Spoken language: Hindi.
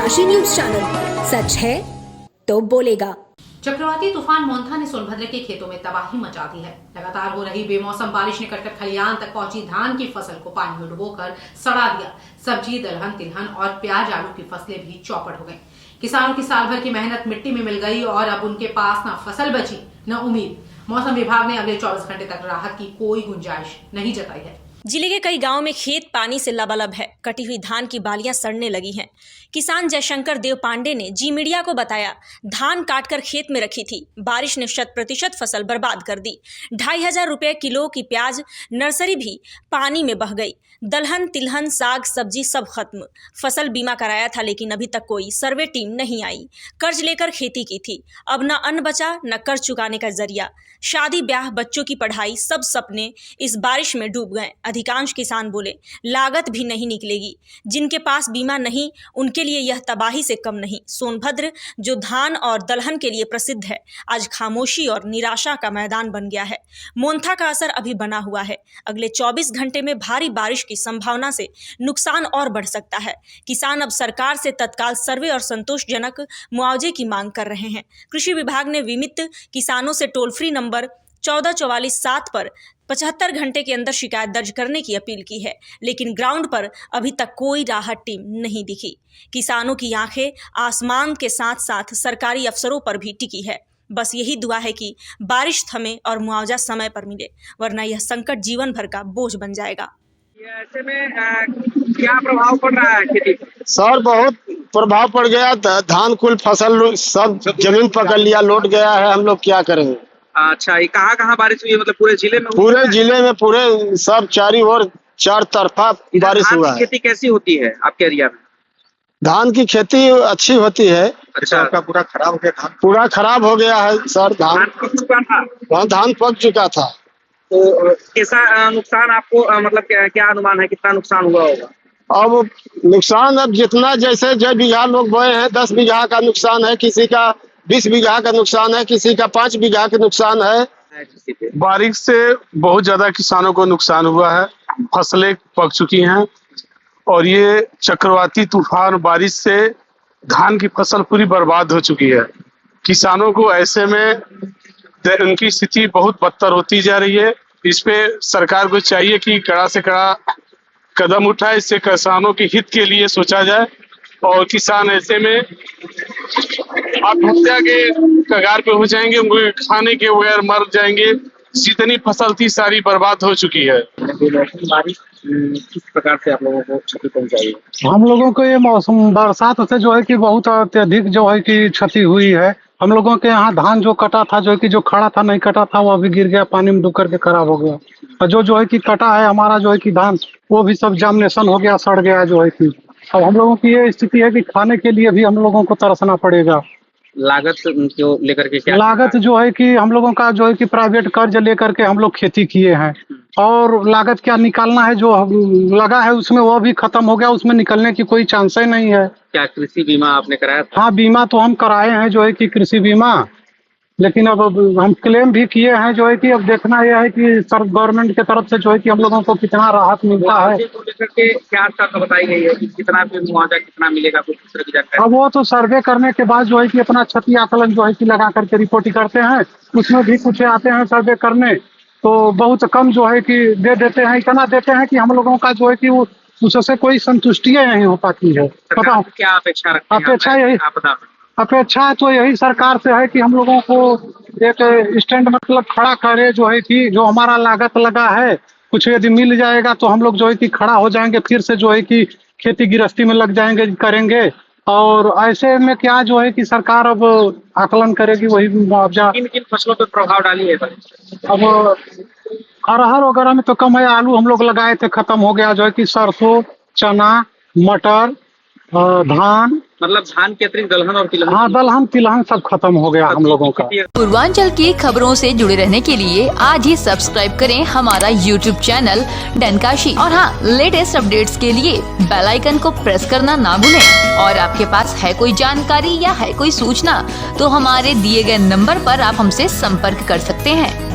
डनकाशी न्यूज चैनल, सच है तो बोलेगा। चक्रवाती तूफान मोंथा ने सोनभद्र के खेतों में तबाही मचा दी है। लगातार हो रही बेमौसम बारिश ने कटकर खलियान तक पहुंची धान की फसल को पानी में डुबोकर सड़ा दिया। सब्जी, दलहन, तिलहन और प्याज, आलू की फसलें भी चौपट हो गईं। किसानों की साल भर की मेहनत मिट्टी में मिल गई और अब उनके पास न फसल बची न उम्मीद। मौसम विभाग ने अगले 24 घंटे तक राहत की कोई गुंजाइश नहीं जताई है। जिले के कई गांवों में खेत पानी से लबालब है। कटी हुई धान की बालियां सड़ने लगी हैं। किसान जयशंकर देव पांडे ने जी मीडिया को बताया, धान काटकर खेत में रखी थी, बारिश ने 100% फसल बर्बाद कर दी। 2500 रुपए किलो की प्याज नर्सरी भी पानी में बह गई। दलहन, तिलहन, साग, सब्जी सब खत्म। फसल बीमा कराया था लेकिन अभी तक कोई सर्वे टीम नहीं आई। कर्ज लेकर खेती की थी, अब न अन्न बचा न कर्ज चुकाने का जरिया। शादी ब्याह, बच्चों की पढ़ाई, सब सपने इस बारिश में डूब गए। अधिकांश किसान बोले, लागत भी नहीं निकलेगी। जिनके पास बीमा नहीं उनके लिए यह तबाही से कम नहीं। सोनभद्र जो धान और दलहन के लिए प्रसिद्ध है, आज खामोशी और निराशा का मैदान बन गया है। मोंथा का असर अभी बना हुआ है। अगले 24 घंटे में भारी बारिश की संभावना से नुकसान और बढ़ सकता है। किसान अब सरकार से तत्काल सर्वे और संतोषजनक मुआवजे की मांग कर रहे हैं। कृषि विभाग ने बीमित किसानों से टोल फ्री नंबर 1444-7 पर 75 घंटे के अंदर शिकायत दर्ज करने की अपील की है, लेकिन ग्राउंड पर अभी तक कोई राहत टीम नहीं दिखी। किसानों की आंखें आसमान के साथ साथ सरकारी अफसरों पर भी टिकी है। बस यही दुआ है कि बारिश थमे और मुआवजा समय पर मिले, वरना यह संकट जीवन भर का बोझ बन जाएगा। ऐसे में क्या प्रभाव पड़ रहा है खेती पर? सर बहुत प्रभाव पड़ गया। धान कुल फसल सब जमीन पकड़ लिया, लौट गया है। हम लोग क्या करेंगे? अच्छा, ये कहाँ बारिश हुई है? मतलब पूरे जिले में? पूरे जिले में, पूरे सब चारी ओर चार तरफा बारिश हुआ है। खेती कैसी होती है आपके एरिया में? धान की खेती अच्छी होती है। अच्छा, आपका पूरा खराब हो गया धान? पूरा खराब हो गया है सर। धान पक चुका था? हाँ, धान पक चुका था। तो कैसा नुकसान आपको मतलब क्या अनुमान है, कितना नुकसान हुआ होगा? अब नुकसान अब जितना जैसे 6 बीघा लोग बोए हैं, 10 बीघा का नुकसान है, किसी का 20 बीघा का नुकसान है, किसी का 5 बीघा का नुकसान है। बारिश से बहुत ज्यादा किसानों को नुकसान हुआ है। फसलें पक चुकी हैं और ये चक्रवाती तूफान बारिश से धान की फसल पूरी बर्बाद हो चुकी है। किसानों को ऐसे में उनकी स्थिति बहुत बदतर होती जा रही है। इस पे सरकार को चाहिए कि कड़ा से कड़ा कदम उठाए, इससे किसानों के हित के लिए सोचा जाए और किसान ऐसे में आत्महत्या के कगार पे हो जाएंगे, उनको खाने के बगैर मर जाएंगे। जितनी फसल थी सारी बर्बाद हो चुकी है। बारिश किस प्रकार से आप लोगों को क्षति पहुंचाई? हम लोगों को ये मौसम बरसात से जो है कि बहुत अत्यधिक जो है कि क्षति हुई है। हम लोगों के यहाँ धान जो कटा था, जो है कि जो खड़ा था नहीं कटा था, वो अभी गिर गया, पानी में डूब करके खराब हो गया। और जो है कि कटा है हमारा जो है कि धान, वो भी सब जामनेशन हो गया, सड़ गया जो है कि। अब हम लोगों की ये स्थिति है कि खाने के लिए भी हम लोगों को तरसना पड़ेगा। लागत जो लेकर के क्या? लागत जो है कि हम लोगों का जो है कि प्राइवेट कर्ज लेकर के हम लोग खेती किए हैं और लागत क्या निकालना है, जो लगा है उसमें वो भी खत्म हो गया, उसमें निकलने की कोई चांस ही नहीं है। क्या कृषि बीमा आपने कराया था? हाँ, बीमा तो हम कराए हैं जो है कि कृषि बीमा, लेकिन अब हम क्लेम भी किए हैं जो है कि अब देखना यह है कि सर गवर्नमेंट की तरफ से जो है कि हम लोगों को कितना राहत मिलता है। तो लेकर के क्या शर्त बताई गई है कि कितना मुआवजा कितना मिलेगा, कुछ दूसरे की जानकारी? अब वो तो सर्वे करने के बाद जो है कि अपना क्षति आकलन जो है कि लगा करके रिपोर्ट करते हैं, उसमें भी कुछ आते हैं सर्वे करने, तो बहुत कम जो है कि दे देते हैं। इतना देते हैं कि हम लोगों का जो है कि वो उससे कोई संतुष्टि नहीं हो पाती है। पता क्या अपेक्षा रखते हैं? अपेक्षा तो यही सरकार से है कि हम लोगों को एक स्टैंड मतलब खड़ा करे, जो है कि जो हमारा लागत लगा है कुछ यदि मिल जाएगा तो हम लोग जो है कि खड़ा हो जाएंगे, फिर से जो है कि खेती गृहस्थी में लग जाएंगे, करेंगे। और ऐसे में क्या जो है कि सरकार अब आकलन करेगी, वही मुआवजा। किन किन फसलों पर प्रभाव डाली है? अब अरहर वगैरह में तो कम है, आलू हम लोग लगाए थे, खत्म हो गया। जो है कि सरसों, चना, मटर, धान, मतलब धान के अतिरिक्त दलहन और तिलहन? हाँ, दलहन तिलहन सब खत्म हो गया हम लोगों का। पूर्वांचल की खबरों से जुड़े रहने के लिए आज ही सब्सक्राइब करें हमारा YouTube चैनल डनकाशी। और हाँ, लेटेस्ट अपडेट्स के लिए बेल आइकन को प्रेस करना ना भूलें। और आपके पास है कोई जानकारी या है कोई सूचना तो हमारे दिए गए नंबर पर आप हमसे संपर्क कर सकते हैं।